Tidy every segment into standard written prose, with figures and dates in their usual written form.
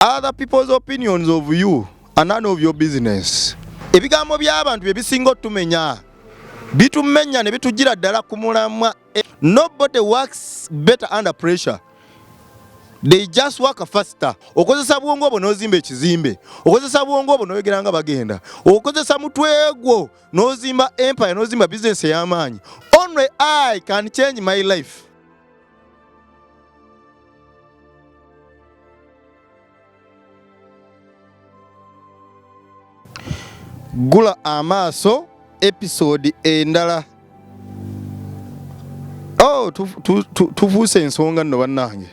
Other people's opinions of you are none of your business. Ebigambo by'abantu bye bisinga otumenya bitumenya ne bitugira ddala ku mulamwa. Nobody works better under pressure. They just work faster. Okozesa bwongo obwo n'ozimba ekizimbe. Okozesa bwongo obwo n'oyogera nga bagenda. Okozesa mutwe gwo n'ozimba empire, n'ozimba business ey'amaanyi. Only I can change my life. Gula amaaso episode endala. Oh, tufuuse ensonga nno bannange.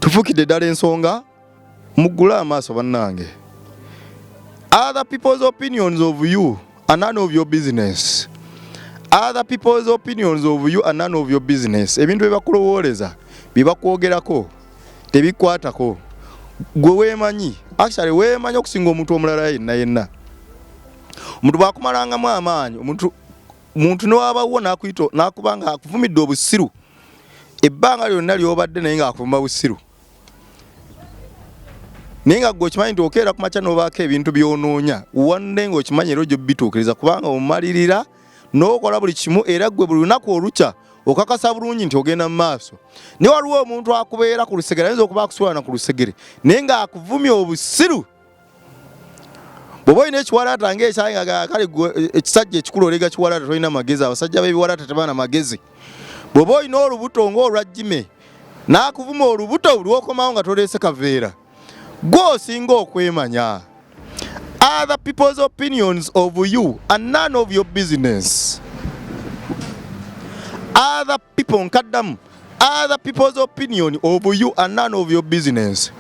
Tufukidde ddala ensonga, muggula amaaso bannange. Other people's opinions of you are none of your business. Other people's opinions of you are none of your business. Ebintu bye bakulowooleza, bye bakwogerako, tebikwatako. Gwe weemanyi, actually weemanyi okusinga omuntu omulala yenna. Omuntu bw'akumalangamu amaanyi, omuntu n'owabawo n'akubanga akuvumidde obusiru, ebbanga lyonna ly'obadde naye ng'akuvuma busiru. Naye nga gwe okimanyi nti okeera ku makya n'obaako ebintu by'onoonya, wadde ng'okimanyi era ojja bituukiriza kubanga omalirira n'okola buli kimu, era gwe buli lunaku olukya okakasa bulungi nti ogenda mu maaso. Ne waliwo omuntu akubeera ku lusegere, ayinza okuba akuswalana ku lusegere naye ng'akuvumya obusiru. Bw'oba olina ekiwalaata ng'ekyange kale ekisajja ekikulu olega kiwalaata tolina magezi, abasajja b'ebiwalaata tebaana magezi. Bw'oba olina olubuto ng'olwa Jime n'akuvuma olubuto buli okomawo nga toleese kaveera, gwe osinga okwemanya. Other people's opinions of you are none of your business. Other people, nkaddamu, other people's opinion of you are none of your business.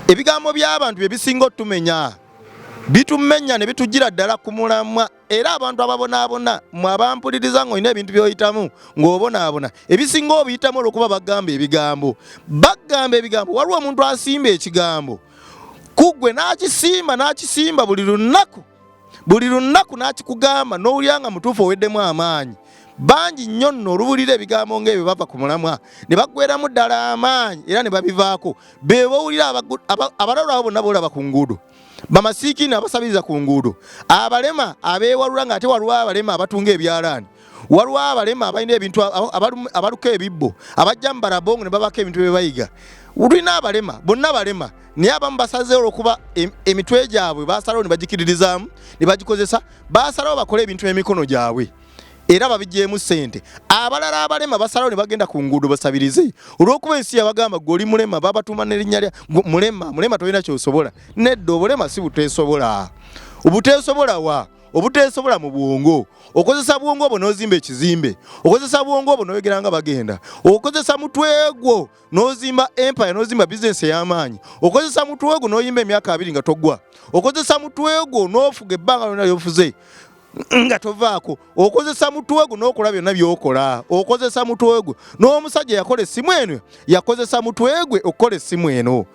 Ebigambo by'abantu bye bisinga otumenya bitumenya ne bitugira ddala ku mulamwa, era abantu ababonaabona mwe abampuliriza ng'olina ebintu by'oyitamu ng'obonaabona ebisinga obiyitamu olw'okuba bagamba ebigambo. Waliwo omuntu asimba ekigambo kugwe n'akisimba buli lunaku n'akikugamba n'owulira nga mutuufu oweddemu amaanyi. Bangi nnyo nno olubulira ebigambo ng'ebyo bava ku mulamwa ne baggweramu ddala amaanyi era ne babivaako. Be bowulira abalala abo bonna boolaba ku nguudo, bamasiikini abasabiriza ku nguudo, abalema abeewalula ng'ate waliwo abalema abatunga ebyalaani, waliwo abalema abalina ebintu abaluka ebibbo, abajja mu barabongo ne babako ebintu bye bayiga. Tulina abalema, bonna balema, naye abamu basazeewo olw'okuba emitwe gyabwe baasalawo ne bagikiririzaamu ne bagikozesa, baasalawo bakole ebintu by'emikono gyabwe era babigyemu ssente. Abalala abalema basalawo ne bagenda ku nguudo basabirize olw'okuba ensi yabagamba gwe oli mulema, babatuuma n'erinnya lya mulema tolina ky'osobola. Nedda, obulema si buteesobola. Obuteesobola wa? Obuteesobola mu bwongo. Okozesa bwongo obwo n'ozimba ekizimbe, okozesa bwongo obwo n'oyogera nga bagenda, okozesa mutwe gwo n'ozimba empire, n'ozimba bizinesi ey'amaanyi, okozesa mutwe gwo n'oyimba emyaka 2 nga toggwa, okozesa mutwe gwo n'ofuga ebbanga lyonna ly'ofuze nga tovaako, okozesa mutwe gwo n'okola byonna by'okola, okozesa mutwe gwo. N'omusajja yakola essimu eno yakozesa mutwe gwe okukola essimu eno.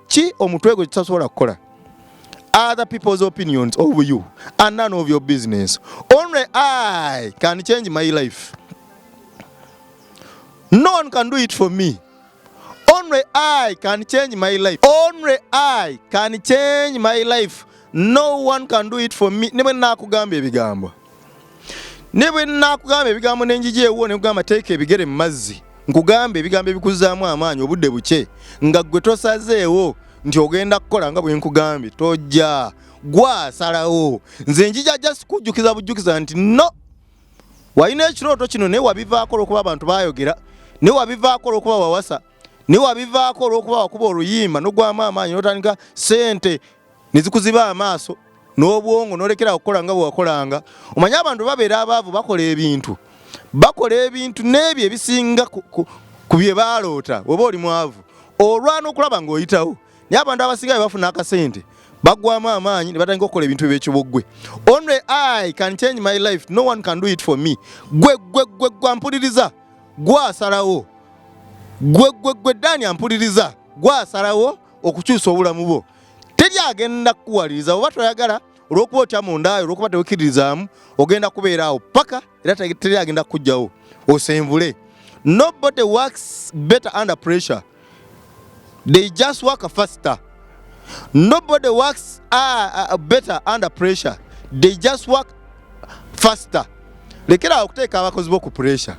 Ki omutwe gwe kitasobola kukola? Other people's opinions of you are none of your business. Only I can change my life. No one can do it for me. Only I can change my life. Only I can change my life. No one can do it for me. Ne bwe nakugamba ebigambo, n'enjiji ewo ne kugamba teeka ebigere mu mazzi, nkugamba ebigambo ebikuzaamu amaanyi obudde buke, nga gwe tosazeewo nti ogenda kukola nga bwe nkugambye, tojja, gwasalawo. Nze njija just kujjukiza bujjukiza nti no, walina ekirooto kino naye wabivaako olw'okuba abantu baayogera, naye wabivaako olw'okuba wawasa, naye wabivaako olw'okuba wakuba oluyimba n'ogwamu amaanyi n'otandika ssente ne zikuziba amaaso n'obwongo n'olekera okukola nga bwe wakolanga. Omanyi abantu babeera abaavu, bakola ebintu n'ebyo ebisinga ku bye baaloota. Oba oli mwavu olwana okulaba ng'oyitawo, naye abantu abasinga bafuna akasente baggwamu amaanyi ne batandika okukola ebintu eby'ekibogwe. Only I can change my life. No one can do it for me. Gwe ampuliriza, gwasalawo. Gwe Dani ampuliriza, gwasalawo okukyusa obulamu bwo. Teri agenda kukuwaliriza oba toyagala olw'okuba otya mundaayo, olw'okuba tewekkiririzaamu, ogenda kubeera awo paka era teri agenda kukugyawo osenvule. Nobody works better under pressure. They just work faster. Nobody works better under pressure. They just work faster. Lekera okuteeka abakozi bo ku pressure.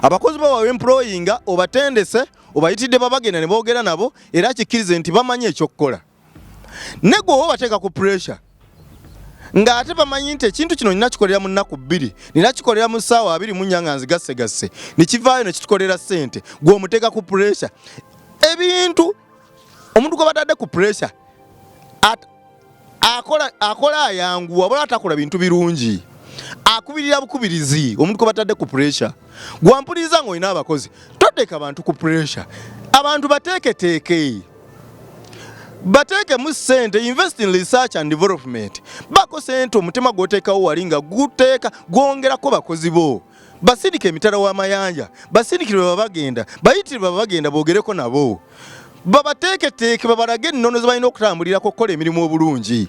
Abakozi bo employinga obatendese obayitidde babagenda ne boogera nabo era kikkirize nti bamanyi ekyokukola. Nego obateeka ku pressure. Ng'ate bamanyi nti ekintu kino nina kikolera mu nnaku 2, nina kikolera mu ssaawa 24 nga nzigasse ne kivaayo ne kitukolera ssente gw'omuteeka ku pressure. Ebintu omuntu gwe batadde ku pressure akola ayanguwa wabula atakola bintu birungi. Akubirira bukubirizi omuntu gwe batadde ku pressure. Gwampuliriza ng'olina abakozi toteeka abantu ku pressure. Abantu bateeketeeke. Bateeke mu ssente, invest in research and development. Bako ssente omutima gw'oteekawo wali nga guteeka gwongerako bakozi bo. Basindike emitala w'amayanja, basindikire babagenda, bayitire babagenda boogereko nabo. Babateeketeeke babalage ennono ze balina okutambulirako okukola emirimu obulungi.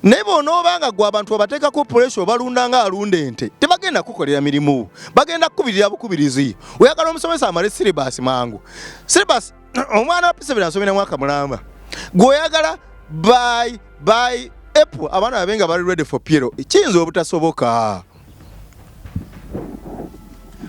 Naye bw'onoobanga gwe abantu babateekako pressure obalunda nga alunda ente, tebagenda kukolera mirimu, bagenda kukubirira bukubirizi. Oyagala omusomesa amale syllabus mangu. Syllabus omwana wa P7 asomera mwaka mulamba. Gweoyagala by April abaana babenga bali ready for Piero. Kiyinza obutasoboka.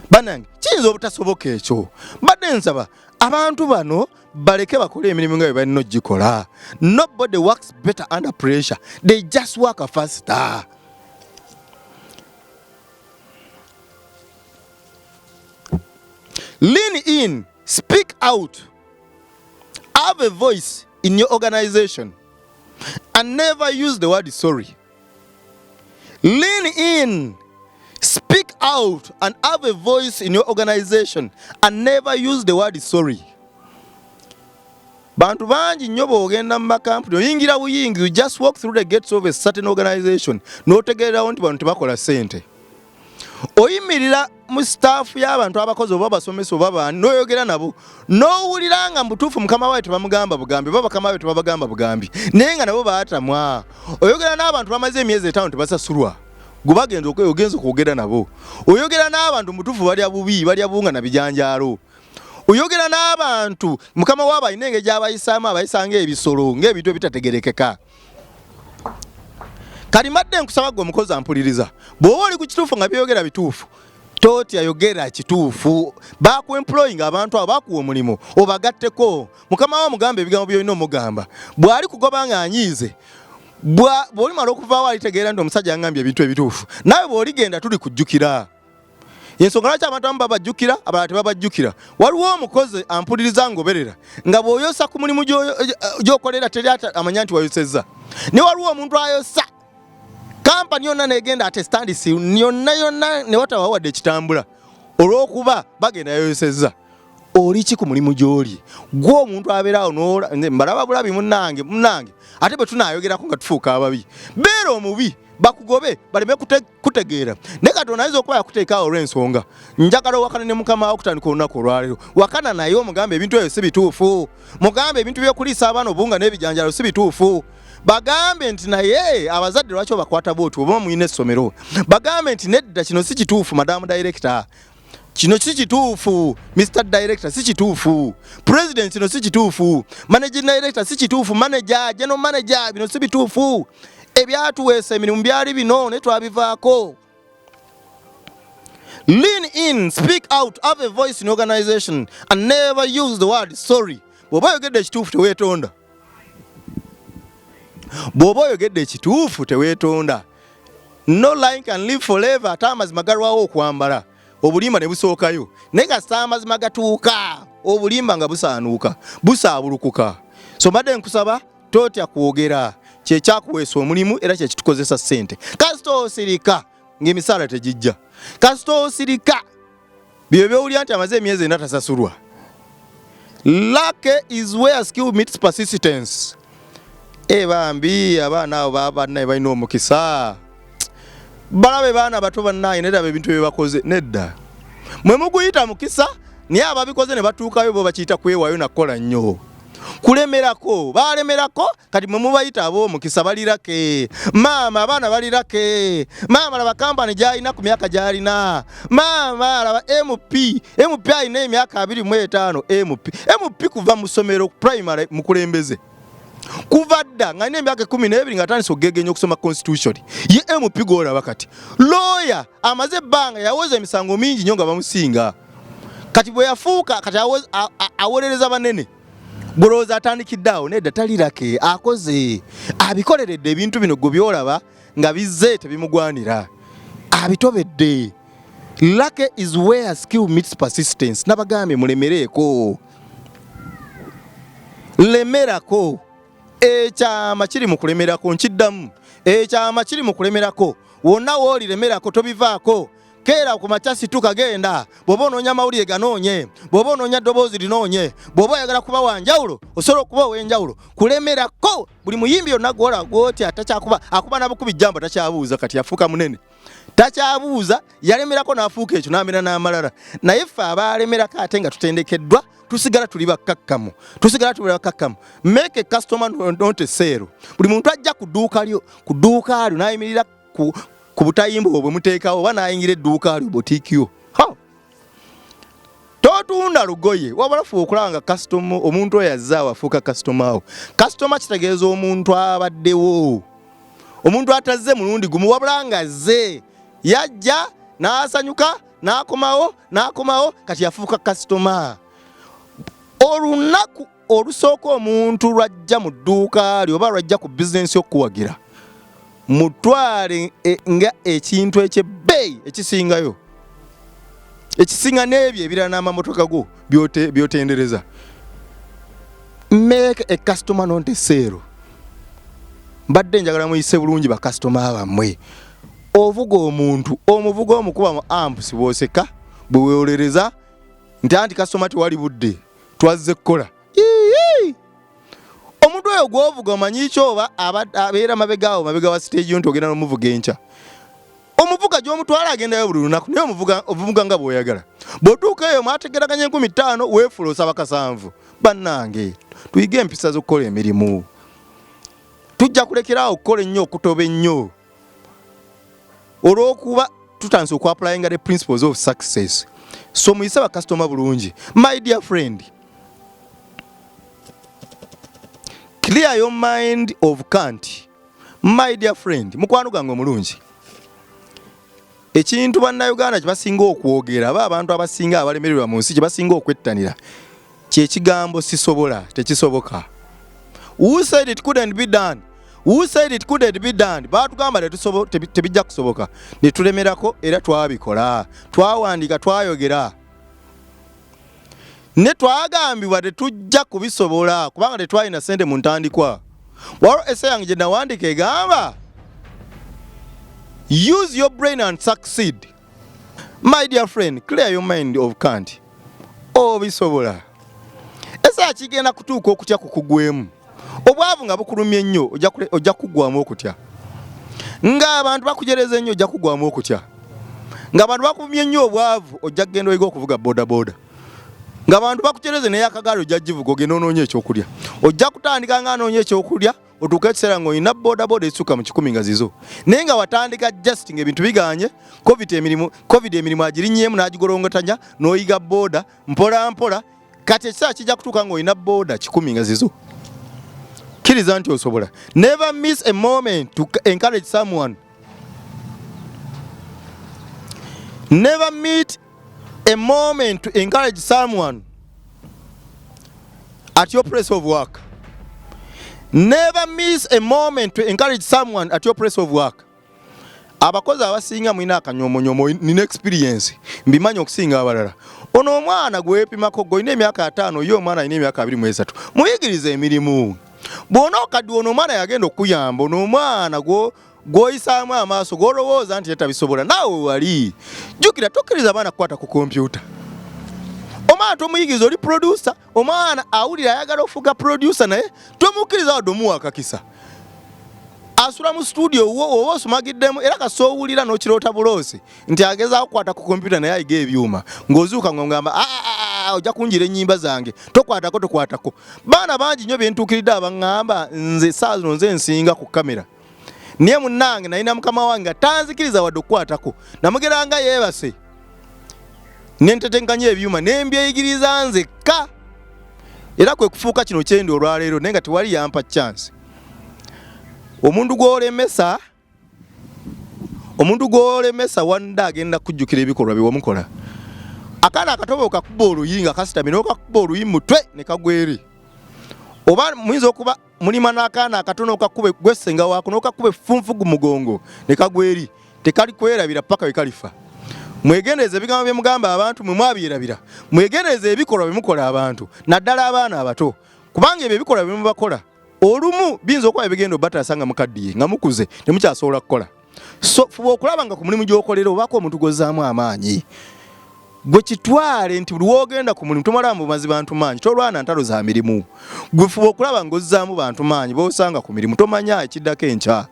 Banange, kiyinza obutasoboka ekyo. Badde nsaba abantu bano baleke bakole emirimu nga bwe balina ogikola. Nobody works better under pressure. They just work faster. Lean in, speak out, have a voice in your organization and never use the word sorry. Lean in, speak out and have a voice in your organization and never use the word sorry. Bantu bangi nnyo bw'ogenda mu makampuni oyingira buyingi, you just walk through the gates of a certain organization n'otegeerawo nti bano tebakola ssente. Oyimirira mu staff y'abantu abakozi oba basomesa oba baani n'oyogera nabo n'owulira nga mbutuufu mukama wawe tebamugamba bugambi oba bakama wawe tebabagamba bugambi naye nga nabo baatamwa. Oyogera n'abantu bamaze emyezi 5 tebasasulwa gwe bagenda ogenza okwogera nabo. Oyogera n'abantu mutuufu balya bubi balya buwunga na bijanjaalo. Oyogera n'abantu mukama waaba alina engeri gy'abayisaamu abayisanga ebisolo ng'ebintu ebitategerekeka. Kalimadde nkusaba gwe omukozi ampuliriza, bw'oba oli ku kituufu nga byogera bituufu totya yogera kituufu. Bakuemployinga abantu abo bakuwa omulimu obagatteko. Mukama wa mugamba ebigambo by'olina omugamba. Bw'ali kugoba nga anyiize bw'olimala okuvaawo alitegeera nti omusajja yangambye ebintu ebituufu, nawe bw'oligenda tuli kujjukira. Ensonga lwaki abantu abamu babajjukira abalala tebabajjukira. Waliwo omukozi ampuliriza ngoberera nga bw'oyosa ku mulimu gy'okolera teri amanya nti wayosezza. Ne waliwo omuntu ayosa kampani yonna negenda ate standisi yonna ne watabawadde ekitambula olw'okuba bagenda yayosezza. Oli ki ku mulimu gy'oli? Gwe omuntu abeerawo mbalaba bulabi munnange ate bwe tunaayogerako nga tufuuka ababi. Beera omubi bakugobe baleme kutegeera. Ne Katonda ayinza okuba yakuteekaawo olw'ensonga. Njagala owakana ne mukama wo okutandika olunaku olwaleero. Wakana naye omugambe ebintu ebyo si bituufu. Mugambe ebintu by'okuliisa abaana obuwunga n'ebijanjaalo si bituufu. Bagambe nti naye abazadde lwaki obakwata bw'otyo oba muyina essomero. Bagambe nti nedda kino si kituufu madamu director. Kino si kituufu Mr. Director, si kituufu President, kino si kituufu Managing Director, si kituufu Manager, General Manager, bino si bituufu. Ebyatuweesa emirimu byali bino ne twabivaako. Lean in, speak out, have a voice in organization and never use the word sorry. Bw'oba oyogedde ekituufu teweetonda. Bw'oba oyogedde ekituufu teweetonda. No lying can live forever. Ate amazima galwawo okwambala. Obulimba ne busookayo. Naye kasita amazima gatuuka obulimba nga busaanuuka busaabulukuka. So mbadde nkusaba totya kwogera. Kyekyakuweesa omulimu era kyekitukozesa ssente. Kasita osirika ng'emisaala tegijja. Kasita osirika byo byowulira nti amaze emyezi 4 tasasulwa. Luck is where skill meets persistence. Bambi abaana abo babannaye balina omukisa. Balabe baana bato bannaye nedda ebintu bye bakoze nedda. Mwe muguyita mukisa naye ababikoze ne batuukayo bo bakiyita kwewaayo nakola nnyo. kulemerako balemerako kati mwe mubayita ab'omukisa balirake maama abaana balirake maama laba kampani gyalina ku myaka gyalina maama laba MP alina emyaka 25 MP kuva mu ssomero primary mukulembeze kuva dda nga alina emyaka 12 nga atandise okugegenya okusoma constitution ye MP gwolaba kati lawyer amaze ebbanga yawoza emisango mingi nnyo nga bamusinga kati bwe yafuuka kati awolereza banene Buroza atandikiddawo nedda talirake akoze abikoleredde ebintu bino gwe byolaba nga bizze tebimugwanira abitobedde. Luck is where skill meets persistence. Nabagambye mulemereko lemerako ekyama kiri mu kulemerako nkiddamu ekyama kiri mu kulemerako wonna wooli lemerako tobivaako Kera ku machasi tukagenda bwoba onoonya mawulire ganoonye bwoba onoonya ddoboozi linoonye bwoba oyagala kuba wanjawulo osobola okuba ow'enjawulo kulemerako buli muyimbi yonna gwola gwoti akuba nabukubi jjamba takyabuuza kati yafuuka munene takyabuuza yalemerako n'afuuka ekyo n'amera n'amalala naye ffe abalemerako ate nga tutendekeddwa tusigala tuli bakkakkamu make a customer not a sale. Buli muntu ajja ku dduuka lyo n'ayimirira ku butayimba obwe muteekawo oba n'ayingira edduuka lyo boutique yo totunda lugoye wabula fuba okulaba nga omuntu oyo azze afuuka customer wo. Customer kitegeeza omuntu abaddewo omuntu atazze mulundi gumu wabula nga azze yajja n'asanyuka n'akomawo kati yafuuka customer. Olunaku olusooka omuntu lwajja mu dduuka lyo oba lwajja ku bizinensi okuwagira mutwale nga ekintu ekyebbeeyi ekisingayo ekisinga n'ebyo ebirala n'amamotoka go byotendereza. Make a customer not a sale. Mbadde njagala muyise bulungi ba customer bammwe ovuga omuntu omuvuga omukuba mu amps bwoseka bwe weolereza nti anti customer tewali budde twazze kukola omuntu oyo gwovuga omanyi kyoba abeera mabega wa stage yonti ogenda n'omuvuga enkya omuvuga gy'omutwala agendayo buli lunaku naye omuvuga nga bw'oyagala bw'otuuka eyo mwategeraganya 50 weefula osaba 7 bannange tuyige empisa z'okukola emirimu tujja kulekerawo okukola ennyo okutoba ennyo olw'okuba tutandise okwapplyinga the principles of success. So muyise ba customer bulungi. My dear friend, clear your mind of Kant. My dear friend, mukwano gange omulungi. Ekintu bannayuganda kye basinga okwogera abantu abasinga abalemererwa mu nsi kye basinga okwettanira kye kigambo sisobola tekisoboka. Who said it couldn't be done? Who said it couldn't be done? Baatugamba tebijja kusoboka ne tulemerako era twabikola twawandiika twayogera ne twagambibwa tetujja kubisobola kubanga tetwalina ssente mu ntandikwa. Waliwo ese yange gye nawandiika egamba use your brain and succeed. My dear friend, clear your mind of Kant. Bisobola ese akigenda kutuuka okutya kukugwemu obwavu nga bukulumye ennyo ojja kuggwamu okutya nga abantu bakujereza ennyo ojja kuggwamu okutya nga abantu bakumye ennyo obwavu ojja kugenda oyiga okuvuga bodaboda nga abantu bakujereze naye akagaali ojja givuga ogenda onoonya ekyokulya ojja kutandika nga anoonya ekyokulya otuuka ekiseera ng'olina bodaboda esukka mu 10 nga zizo naye nga watandika just ng'ebintu biganye covid emirimu agirinnyeemu n'agigolongotanya n'oyiga boda mpola mpola kati ekiseera kijja kutuuka ng'olina boda 10 nga zizo. Kiriza nti osobola. Never miss a moment to encourage someone. Never meet a moment to encourage someone at your place of work. Never miss a moment to encourage someone at your place of work. Abakozi abasinga mwina akanyomonyoomo nina experience mbimanyi okusinga abalala. Ono omwana gwepimako gw'olina emyaka 5 ye omwana alina emyaka 23 muyigirize emirimu. Bw'ona okaddiwa ono omwana yagenda okuyamba ono omwana gw'oyisaamu amaaso gw'olowooza nti yetabisobola naawe wali jjukira tokkiriza abaana kukwata ku kompyuta. Omwana tomuyigiriza oli producer omwana awulira ayagala okufuuka producer naye tomukkiriza wadde omuwa akakisa asula mu studio oba osumagiddemu era kasoowulira n'okiroota buloosi nti agezaako kukwata ku kompyuta naye ayiga ebyuma ng'ozuuka ng'ogamba ojja kunjira ennyimba zange tokwatako baana bangi nnyo byentuukiridde abaŋŋamba nze saa zino nze nsinga ku kamera naye munnange nalina mukama wange nga tanzikiriza wadde okukwatako namugeranga yeebase nentetenkanya ebyuma nembyeyigiriza nzekka era kwe kufuuka kino kyendi olwaleero naye nga tewali yampa chance omuntu gwolemesa wanda agenda kujjukira ebikolwa byewamukola akaana akatoba okakuba oluyi nga kasitamye n'okakuba oluyi mutwe ne kagwere oba muyinza okuba mulima n'akaana akatono okakuba gwesenga waako n'okakuba effunfugu mugongo ne kagweri tekali kwerabira paka we kalifa mwegendereze ebigambo bye mugamba abantu mwe mwabyerabira mwegendereze ebikolwa bye mukola abantu naddala abaana abato kubanga ebyo ebikolwa bye mubakola olumu biyinza okuba ebigenda obatasa nga mukaddiye nga mukuze temukyasobola kukola so fuba okulaba nga ku mulimu gy'okolera obaako omuntu gwozzaamu amaanyi gwe kitwale nti buli wogenda ku mulimu tomala mubazi bantu maanyi tolwana ntalo za mirimu gwe fuba okulaba ng'ozzaamu bantu maanyi b'osanga ku mirimu tomanya ekiddako enkya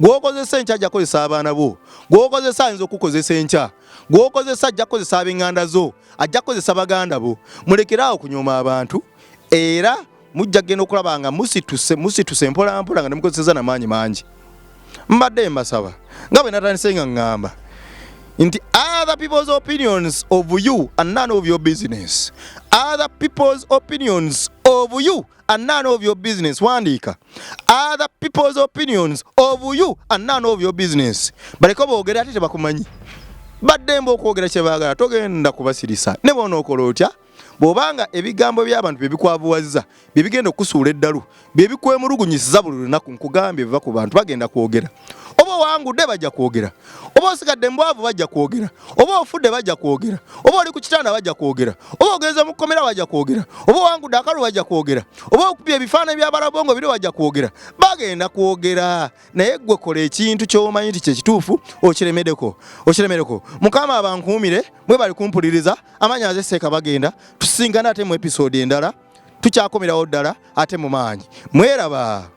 gwokozesa enkya ajja kozesa abaana bo gwokozesa ayinza okukozesa enkya gwokozesa ajja kukozesa ab'eŋŋanda zo ajja kukozesa baganda bo mulekeraawo kunyooma abantu era mujja kgenda okulaba nga musituse mpolampola nga nemukozeseza n'amaanyi mangi mbadde mbasaba nga bwe natandise nga ŋŋamba nti other people's opinions of you are none of your business. Other people's opinions of you are none of your business. Wandiika. Other people's opinions of you are none of your business. Baleko boogera ate tebakumanyi. Badde mba okwogera kye baagala togenda kubasirisa. Ne bw'onookola otya bw'obanga ebigambo by'abantu bye bikwabuwazza bye bigenda okusuula eddalu bye bikwemulugunyisiza buli lunaku nkugambye biva ku bantu bagenda kwogera. Oba wangudde bajja kwogera, oba osigadde mbwavu bajja kwogera, oba ofudde bajja kwogera, oba oli ku kitanda bajja kwogera, oba ogenze mu kkomera bajja kwogera, oba wangudde akalu bajja kwogera, oba okubye ebifaananyi by'abalabongo biri bajja kwogera, bagenda kwogera. Naye ggwe kola ekintu ky'omanyi nti kye kituufu okiremereko. Mukama abankuumire mwe bali kumpuliriza amanyi aze Sekka Bagenda tusingana ate mu episode endala tukyakomerawo ddala ate mu maanyi mweraba.